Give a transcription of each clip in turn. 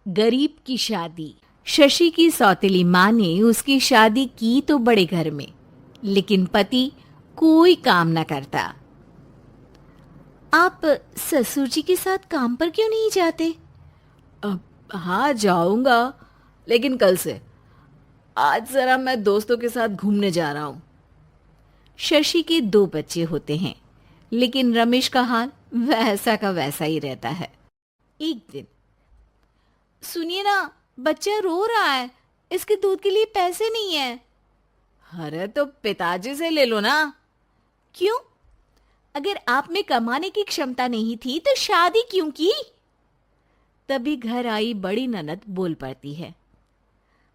गरीब की शादी। शशि की सौतेली माँ ने उसकी शादी की तो बड़े घर में, लेकिन पति कोई काम न करता। आप ससुर जी के साथ काम पर क्यों नहीं जाते? अब हाँ जाऊंगा, लेकिन कल से। आज जरा मैं दोस्तों के साथ घूमने जा रहा हूँ। शशि के 2 बच्चे होते हैं, लेकिन रमेश का हाल वैसा का वैसा ही रहता है। एक दिन, सुनिए ना, बच्चा रो रहा है, इसके दूध के लिए पैसे नहीं है। अरे तो पिताजी से ले लो ना। क्यों? अगर आप में कमाने की क्षमता नहीं थी तो शादी क्यों की? तभी घर आई बड़ी ननद बोल पड़ती है।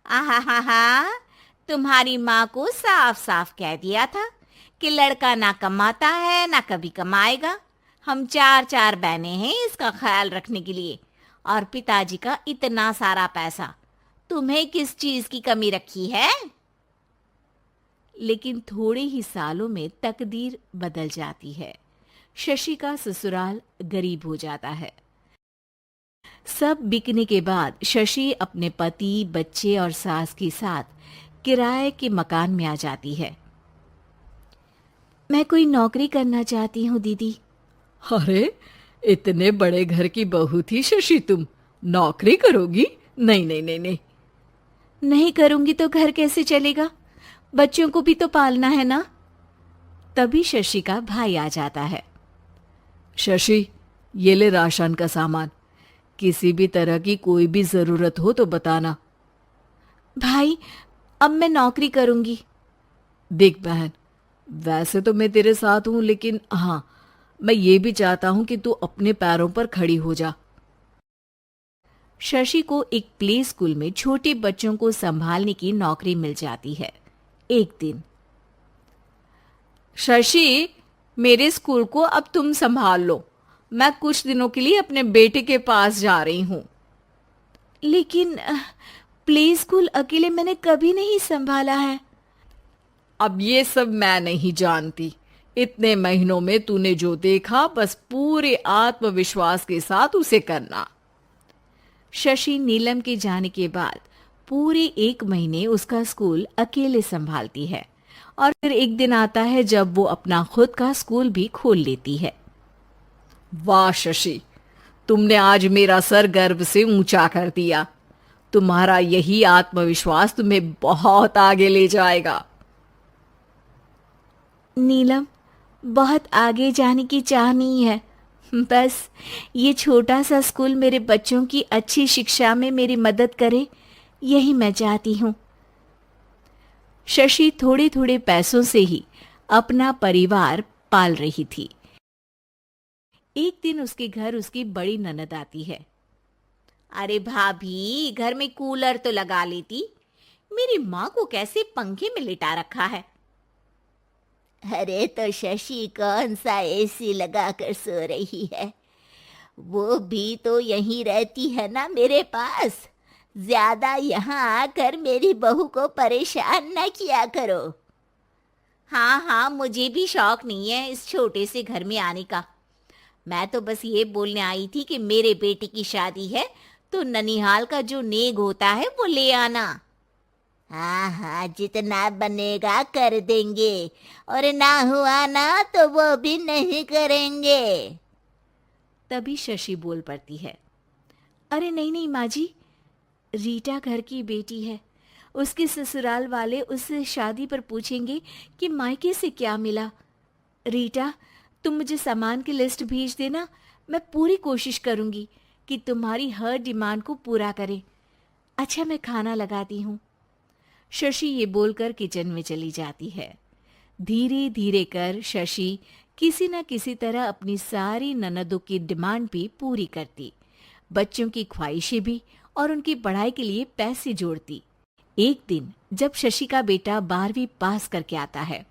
आहा हा हा, तुम्हारी माँ को साफ साफ कह दिया था कि लड़का ना कमाता है ना कभी कमाएगा। हम 4 बहनें हैं इसका ख्याल रखने के लिए, और पिताजी का इतना सारा पैसा, तुम्हें किस चीज की कमी रखी है? लेकिन थोड़े ही सालों में तकदीर बदल जाती है। शशि का ससुराल गरीब हो जाता है। सब बिकने के बाद शशि अपने पति, बच्चे और सास के साथ किराए के मकान में आ जाती है। मैं कोई नौकरी करना चाहती हूँ दीदी। अरे इतने बड़े घर की बहू थी शशि, तुम नौकरी करोगी? नहीं नहीं नहीं नहीं। नहीं करूंगी तो घर कैसे चलेगा? बच्चों को भी तो पालना है ना। तभी शशि का भाई आ जाता है। शशि, ये ले राशन का सामान। किसी भी तरह की कोई भी जरूरत हो तो बताना। भाई, अब मैं नौकरी करूंगी। देख बहन, वैसे तो मैं तेरे साथ हूं, लेकिन हाँ, मैं ये भी चाहता हूं कि तू अपने पैरों पर खड़ी हो जा। शशि को एक प्ले स्कूल में छोटे बच्चों को संभालने की नौकरी मिल जाती है। एक दिन, शशि, मेरे स्कूल को अब तुम संभाल लो। मैं कुछ दिनों के लिए अपने बेटे के पास जा रही हूं। लेकिन प्ले स्कूल अकेले मैंने कभी नहीं संभाला है। अब ये सब मैं नहीं जानती। इतने महीनों में तूने जो देखा, बस पूरे आत्मविश्वास के साथ उसे करना। शशि नीलम के जाने के बाद पूरे 1 महीने उसका स्कूल अकेले संभालती है, और फिर एक दिन आता है जब वो अपना खुद का स्कूल भी खोल लेती है। वाह शशि, तुमने आज मेरा सर गर्व से ऊंचा कर दिया। तुम्हारा यही आत्मविश्वास तुम्हें बहुत आगे ले जाएगा। नीलम, बहुत आगे जाने की चाह नहीं है। बस ये छोटा सा स्कूल मेरे बच्चों की अच्छी शिक्षा में मेरी मदद करे, यही मैं चाहती हूँ। शशि थोड़े थोड़े पैसों से ही अपना परिवार पाल रही थी। एक दिन उसके घर उसकी बड़ी ननद आती है। अरे भाभी, घर में कूलर तो लगा लेती, मेरी माँ को कैसे पंखे में लिटा रखा है। अरे तो शशि कौन सा एसी लगा कर सो रही है? वो भी तो यहीं रहती है ना मेरे पास। ज्यादा यहाँ आकर मेरी बहू को परेशान न किया करो। हाँ हाँ, मुझे भी शौक नहीं है इस छोटे से घर में आने का। मैं तो बस ये बोलने आई थी कि मेरे बेटे की शादी है तो ननिहाल का जो नेग होता है वो ले आना। हाँ हाँ, जितना बनेगा कर देंगे, और ना हुआ ना तो वो भी नहीं करेंगे। तभी शशि बोल पड़ती है। अरे नहीं नहीं माँ जी, रीटा घर की बेटी है। उसके ससुराल वाले उससे शादी पर पूछेंगे कि मायके से क्या मिला। रीटा, तुम मुझे सामान की लिस्ट भेज देना। मैं पूरी कोशिश करूंगी कि तुम्हारी हर डिमांड को पूरा करें। अच्छा, मैं खाना लगाती हूँ। शशि ये बोलकर किचन में चली जाती है। धीरे धीरे कर शशि किसी न किसी तरह अपनी सारी ननदों की डिमांड भी पूरी करती, बच्चों की ख्वाहिशें भी, और उनकी पढ़ाई के लिए पैसे जोड़ती। एक दिन जब शशि का बेटा 12वीं पास करके आता है।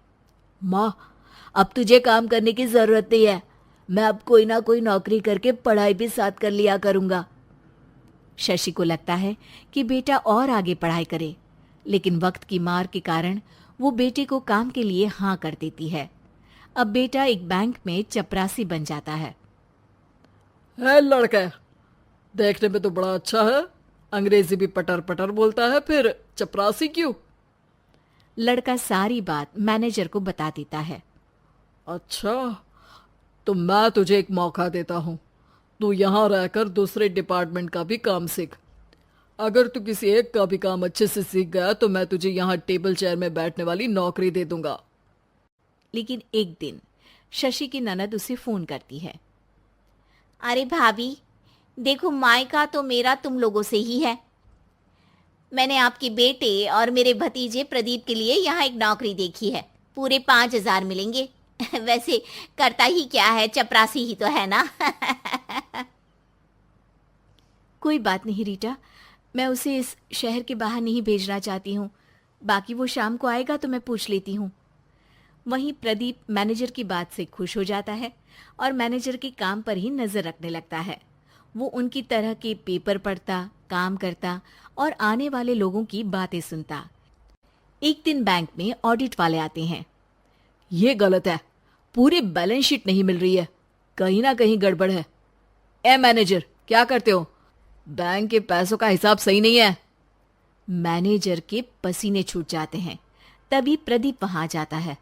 माँ, अब तुझे काम करने की जरूरत नहीं है। मैं अब कोई ना कोई नौकरी करके पढ़ाई भी साथ कर लिया करूंगा। शशि को लगता है कि बेटा और आगे पढ़ाई करे, लेकिन वक्त की मार के कारण वो बेटे को काम के लिए हाँ कर देती है। अब बेटा एक बैंक में चपरासी बन जाता है। है लड़का, देखने में तो बड़ा अच्छा है। अंग्रेजी भी पटर पटर बोलता है, फिर चपरासी क्यों? लड़का सारी बात मैनेजर को बता देता है। अच्छा, तो मैं तुझे एक मौका देता हूँ। तू यहाँ रहकर दूसरे डिपार्टमेंट का भी काम सीख। अगर तू किसी एक का भी काम अच्छे से सीख गया तो मैं तुझे यहाँ टेबल चेयर में बैठने वाली नौकरी दे दूंगा। लेकिन एक दिन शशि की ननद उसे फोन करती है। अरे भाभी, देखो मायका तो मेरा तुम लोगों से ही है। मैंने आपके बेटे और मेरे भतीजे प्रदीप के लिए यहाँ एक नौकरी देखी है, पूरे 5,000 मिलेंगे। वैसे करता ही क्या है, चपरासी ही तो है ना। कोई बात नहीं रीटा, मैं उसे इस शहर के बाहर नहीं भेजना चाहती हूँ। बाकी वो शाम को आएगा तो मैं पूछ लेती हूँ। वहीं प्रदीप मैनेजर की बात से खुश हो जाता है और मैनेजर के काम पर ही नजर रखने लगता है। वो उनकी तरह के पेपर पढ़ता, काम करता और आने वाले लोगों की बातें सुनता। एक दिन बैंक में ऑडिट वाले आते हैं। ये गलत है, पूरी बैलेंस शीट नहीं मिल रही है, कहीं ना कहीं गड़बड़ है। ए मैनेजर, क्या करते हो? बैंक के पैसों का हिसाब सही नहीं है। मैनेजर के पसीने छूट जाते हैं। तभी प्रदीप वहां जाता है।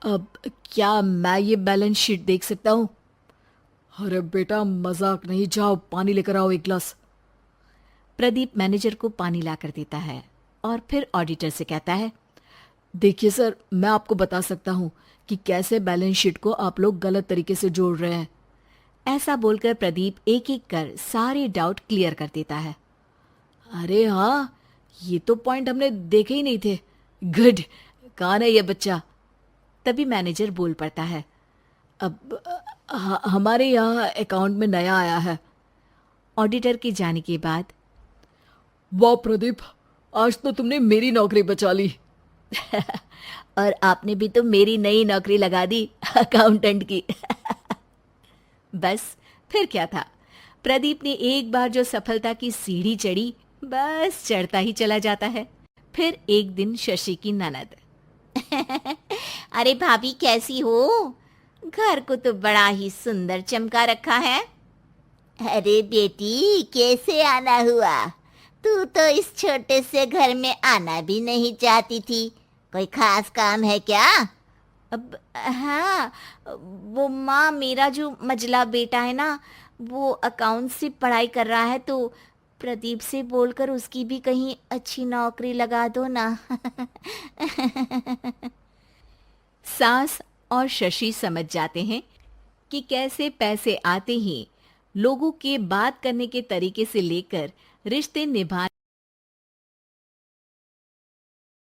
अब क्या मैं ये बैलेंस शीट देख सकता हूँ? अरे बेटा, मजाक नहीं, जाओ पानी लेकर आओ एक गिलास। प्रदीप मैनेजर को पानी लाकर देता है और फिर ऑडिटर से कहता है, देखिए सर, मैं आपको बता सकता हूँ कि कैसे बैलेंस शीट को आप लोग गलत तरीके से जोड़ रहे हैं। ऐसा बोलकर प्रदीप एक एक कर सारे डाउट क्लियर कर देता है। अरे हाँ, ये तो पॉइंट हमने देखे ही नहीं थे। गुड, कौन है ये बच्चा? तभी मैनेजर बोल पड़ता है। अब हमारे यहाँ अकाउंट में नया आया है। ऑडिटर के जाने के बाद, वाह प्रदीप, आज तो तुमने मेरी नौकरी बचा ली। और आपने भी तो मेरी नई नौकरी लगा दी, अकाउंटेंट की। बस फिर क्या था, प्रदीप ने एक बार जो सफलता की सीढ़ी चढ़ी, बस चढ़ता ही चला जाता है। फिर एक दिन शशि की ननद, अरे भाभी कैसी हो? घर को तो बड़ा ही सुंदर चमका रखा है। अरे बेटी, कैसे आना हुआ? तू तो इस छोटे से घर में आना भी नहीं चाहती थी, कोई खास काम है क्या? अब हाँ, वो माँ, मेरा जो मझला बेटा है ना, वो अकाउंट से पढ़ाई कर रहा है, तो प्रदीप से बोलकर उसकी भी कहीं अच्छी नौकरी लगा दो ना। सास और शशि समझ जाते हैं कि कैसे पैसे आते ही लोगों के बात करने के तरीके से लेकर रिश्ते निभा